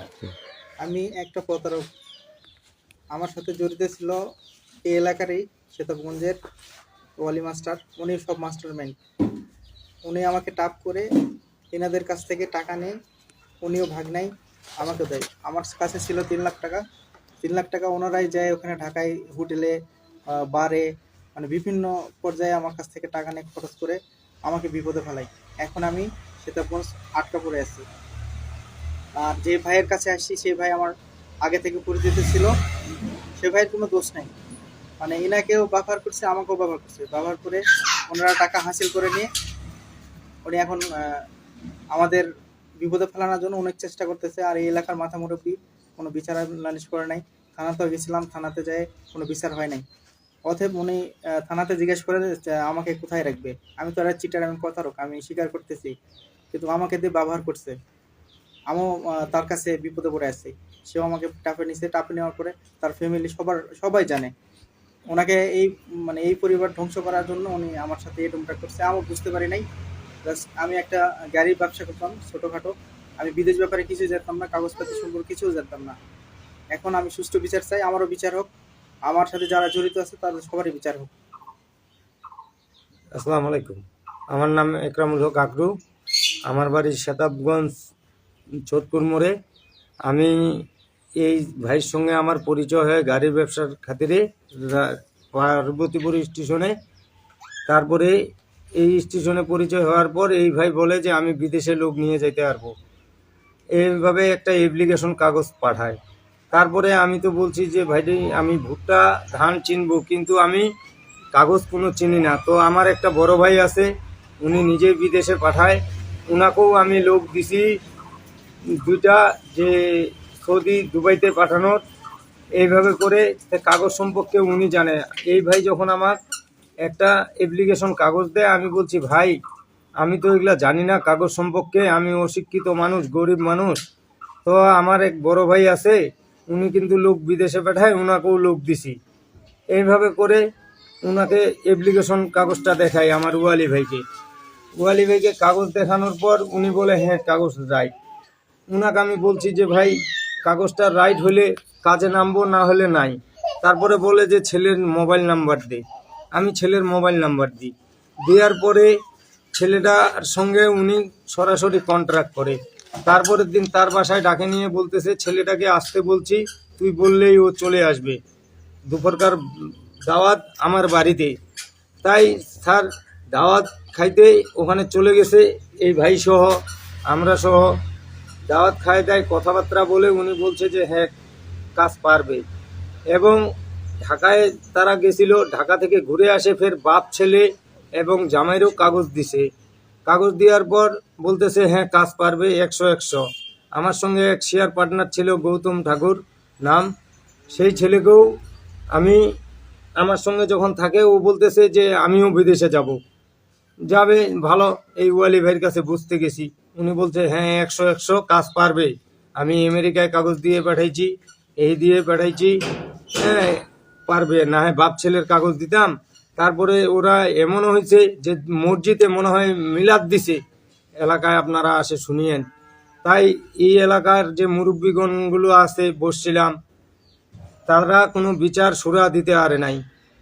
আচ্ছা। আমি একটা প্রতারক, আমার সাথে জড়িত ছিল এই এলাকারই সেতাবগঞ্জের ওয়ালি মাস্টার। উনি সব মাস্টার মাইন্ড। উনি আমাকে টাপ করে এনাদের কাছ থেকে টাকা নেয়, উনিও ভাগ নেয়, আমাকে দেয়। আমার কাছে ছিল 3 লাখ টাকা। 3 লাখ টাকা ওনারাই যায় ওখানে ঢাকায় হোটেলে, বারে, মানে বিভিন্ন পর্যায়ে আমার কাছ থেকে টাকা নিয়ে খরচ করে আমাকে বিপদে ফেলায়। এখন আমি সীতাবগঞ্জ আটকা পড়ে আছি। আর যে ভাইয়ের কাছে আসছি সেই ভাই আমার আগে থেকে পরিচিত ছিল, সে ভাইয়ের কোনো দোষ নাই। মানে এনাকেও ব্যবহার করছে, আমাকেও ব্যবহার করছে, ব্যবহার করে ওনারা টাকা হাসিল করে নিয়ে উনি এখন আমাদের বিপদে ফেলানোর জন্য অনেক চেষ্টা করতেছে। আর এই এলাকার মাথা মুরব্বী কোনো বিচার নালিশ করে নাই। থানাতেও গেছিলাম, থানাতে যায় কোনো বিচার হয় নাই। অতএব উনি থানাতে জিজ্ঞেস করে যে আমাকে কোথায় রাখবে। আমি তো আর চিটার, আমি প্রতারক, আমি স্বীকার করতেছি, কিন্তু আমাকে দিয়ে ব্যবহার করছে। আমিও তার কাছে বিপদে পড়ে আছি। সেও আমাকে টাপে নিছে, টাপে নেওয়ার পরে তার ফ্যামিলি সবাই জানে। ওনাকে এই মানে এই পরিবার ধ্বংস করার জন্য উনি আমার সাথে এরকমটা করছে। আমি বুঝতে পারি নাই। জাস্ট আমি একটা গাড়ির ব্যবসা করতাম ছোটোখাটো। আমি বিদেশ ব্যাপারে কিছুই জানতাম না, কাগজপাতি সম্পর্কে কিছুও জানতাম না। এখন আমি সুষ্ঠু বিচার চাই, আমারও বিচার হোক, আমার সাথে যারা জড়িত আছে তাদের সবারই বিচার হোক। আসসালামু আলাইকুম। আমার নাম একরামুল হক আকরু। আমার বাড়ি সেতাবগঞ্জ চোদপুর মোড়ে। আমি এই ভাইয়ের সঙ্গে আমার পরিচয় হয় গাড়ির ব্যবসার খাতিরে পার্বতীপুর স্টেশনে। তারপরে এই স্টেশনে পরিচয় হওয়ার পর এই ভাই বলে যে আমি বিদেশে লোক নিয়ে যেতে পারবো, এইভাবে একটা অ্যাপ্লিকেশন কাগজ পাঠায়। তারপরে আমি তো বলছি যে ভাই আমি ভুট্টা ধান চিনবো, কিন্তু আমি কাগজ কোনো চিনি না। তো আমার একটা বড় ভাই আছে, উনি নিজেই বিদেশে পাঠায়, উনাকেও আমি লোক দিছি 2টা, যে সৌদি দুবাইতে পাঠানোর। এইভাবে করে কাগজ সম্পর্কে উনি জানে। এই ভাই যখন আমার একটা অ্যাপ্লিকেশন কাগজ দেয়, আমি বলছি ভাই আমি তো এগুলা জানি না কাগজ সম্পর্কে, আমি অশিক্ষিত মানুষ, গরিব মানুষ। তো আমার এক বড় ভাই আছে, উনি কিন্তু লোক বিদেশে পাঠায়, উনাকেও লোক দিছি। এইভাবে করে উনাকে অ্যাপ্লিকেশন কাগজটা দেখাই আমার ওয়ালি ভাইকে কাগজ দেখানোর পর উনি বলে হ্যাঁ কাগজ রাইট। উনাকে আমি বলছি যে ভাই কাগজটা রাইট হলে কাজে নামবো, না হলে নাই। তারপরে বলে যে ছেলের মোবাইল নাম্বার দে। আমি ছেলের মোবাইল নাম্বার দিই। দেওয়ার পরে ছেলেটার সঙ্গে উনি সরাসরি কন্ট্রাক্ট করে। তারপরের দিন তার বাসায় ডাকে নিয়ে বলতেছে ছেলেটাকে আসতে বলছি, তুই বললেই ও চলে আসবে। দুপুরকার দাওয়াত আমার বাড়িতে। তাই স্যার দাওয়াত খাইতে ওখানে চলে গেছে এই ভাই সহ, আমরা সহ। দাওয়াত খায় দেয়, কথাবার্তা বলে উনি বলছে যে হ্যাঁ কাজ পারবে। এবং ঢাকায় তারা গেছিল, ঢাকা থেকে ঘুরে আসে ফের বাপ ছেলে এবং জামাইরও কাগজ দিছে। কাগজ দেওয়ার পর বলতেছে হ্যাঁ কাজ পারবে 100-100। আমার সঙ্গে এক শেয়ার পার্টনার ছিল গৌতম ঠাকুর নাম, সেই ছেলেকেও আমি, আমার সঙ্গে যখন থাকে ও বলতেছে যে আমিও বিদেশে যাবে ভালো। এই ওয়ালি ভাইয়ের কাছে বুঝতে গেছি, উনি বলছে হ্যাঁ 100-100 কাজ পারবে। আমি আমেরিকায় কাগজ দিয়ে পাঠাইছি, এই দিয়ে পাঠাইছি, হ্যাঁ পারবে। না হয় বাপ ছেলের কাগজ দিতাম। তারপরে ওরা এমনও হয়েছে যে মসজিদে মনে হয় মিলাদ দিছে, এলাকায় আপনারা আসে শুনিয়েন। তাই এই এলাকার যে মুরব্বীগণগুলো আছে বসছিলাম, তারা কোনো বিচার সুরা দিতে পারে নাই।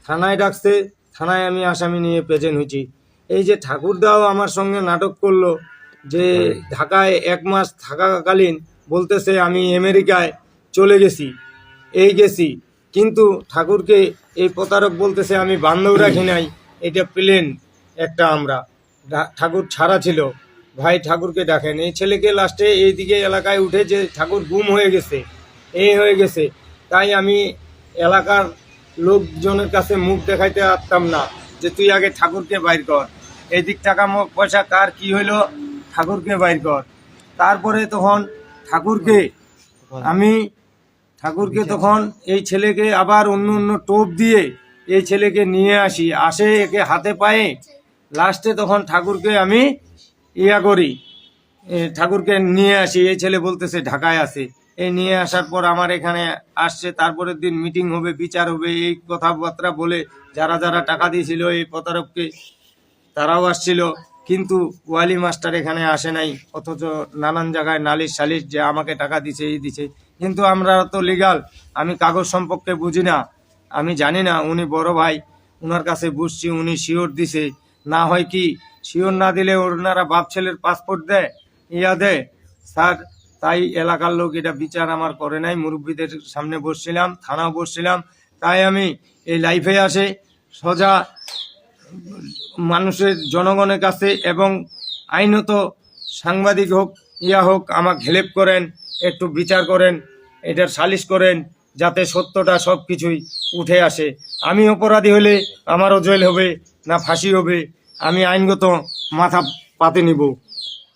থানায় ডাকছে, থানায় আমি আসামি নিয়ে প্রেজেন্ট হয়েছি। এই যে ঠাকুরদাও আমার সঙ্গে নাটক করলো, যে ঢাকায় 1 মাস থাকাকালীন বলতেছে আমি আমেরিকায় চলে গেছি, গেছি। কিন্তু ঠাকুরকে এই প্রতারক বলতেছে আমি বান্ধব রাখি নাই, এটা প্লেন একটা। আমরা ঠাকুর ছাড়া ছিল। ভাই ঠাকুরকে ডাকেন। এই ছেলেকে লাস্টে এইদিকে এলাকায় উঠে যে ঠাকুর গুম হয়ে গেছে, হয়ে গেছে। তাই আমি এলাকার লোকজনের কাছে মুখ দেখাইতে পারতাম না যে তুই আগে ঠাকুরকে বাইর কর, এদিক টাকা পয়সা কার কি হইলো, ঠাকুরকে বাইর কর। তারপরে তখন ঠাকুরকে তখন এই ছেলেকে আবার অন্য টোপ দিয়ে এই ছেলেকে নিয়ে আসে একে হাতে পায়ে। লাস্টে তখন ঠাকুরকে আমি করি, ঠাকুরকে নিয়ে আসি। এই ছেলে বলতেছে ঢাকায় আছে। এই নিয়ে আসার পর আমার এখানে আসছে। তারপরের দিন মিটিং হবে, বিচার হবে, এই কথাবার্তা বলে যারা যারা টাকা দিয়েছিল এই প্রতারককে, তারাও আসছিল। কিন্তু ওয়ালি মাস্টার এখানে আসে নাই, অথচ নানান জায়গায় নালিশ সালিশ যে আমাকে টাকা দিছে এই দিছে। কিন্তু আমরা তো লিগাল, আমি কাগজ সম্পর্কে বুঝি না, আমি জানি না। উনি বড় ভাই, ওনার কাছে বুঝছি উনি শিওর দিছে। না হয় কি শিওর না দিলে ওনারা বাপ ছেলের পাসপোর্ট দেয়, ইয়া দেয় স্যার। তাই এলাকার লোক এটা বিচার আমার করে নাই। মুরব্বীদের সামনে বসছিলাম, থানাও বসছিলাম। তাই আমি এই লাইফে আসে সোজা মানুষের জনগণের কাছে এবং আইনত সাংবাদিক হোক ইয়া হোক আমাকে হেল্প করেন, একটু বিচার করেন, এটার সালিশ করেন, যাতে সত্যটা সব কিছুই উঠে আসে। আমি অপরাধী হলে আমারও জেল হবে না ফাঁসি হবে, আমি আইনগত মাথা পাতে নিব।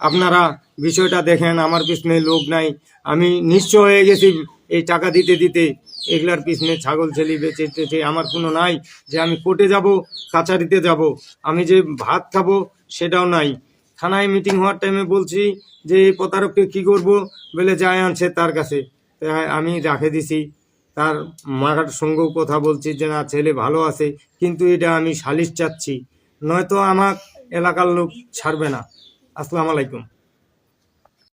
আপনারা বিষয়টা দেখেন, আমার পিছনে লোক নাই, আমি নিঃস্ব হয়ে গেছি এই টাকা দিতে দিতে। এগুলার পিছনে ছাগল ছেলি বেচে টেচে আমার কোনো নাই যে আমি কোর্টে যাব, কাছারিতে যাব, আমি যে ভাত খাবো সেটাও নাই। থানায় মিটিং হওয়ার টাইমে বলছি যে এই প্রতারককে কী করব, বলে যায় আনছে তার কাছে। তাই আমি রাখে দিছি। তার মার সঙ্গেও কথা বলছি যে না ছেলে ভালো আছে, কিন্তু এটা আমি সালিশ চাচ্ছি, নয়তো আমার এলাকার লোক ছাড়বে না। আসসালামু আলাইকুম।